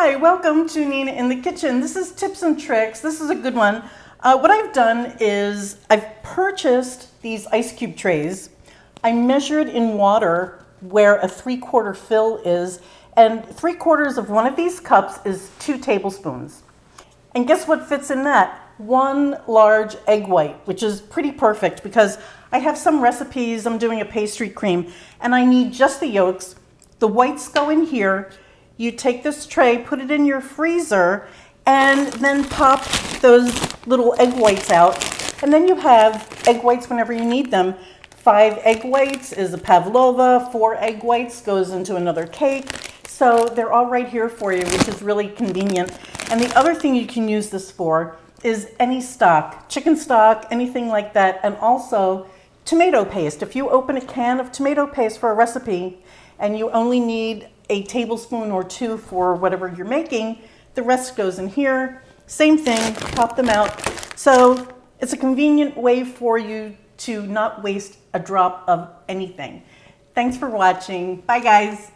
Hi, welcome to Nina in the Kitchen. This is tips and tricks. This is a good one. What I've done is I've purchased these ice cube trays. I measured in water where a 3/4 fill is, and 3/4 of one of these cups is 2 tablespoons. And guess what fits in that? 1 large egg white, which is pretty perfect because I have some recipes, I'm doing a pastry cream, and I need just the yolks. The whites go in here. You take this tray, put it in your freezer, and then pop those little egg whites out. And then you have egg whites whenever you need them. 5 egg whites is a pavlova, 4 egg whites goes into another cake. So they're all right here for you, which is really convenient. And the other thing you can use this for is any stock, chicken stock, anything like that, and also tomato paste. If you open a can of tomato paste for a recipe and you only need a tablespoon or 2 for whatever you're making, the rest goes in here. Same thing, pop them out. So it's a convenient way for you to not waste a drop of anything. Thanks for watching. Bye guys.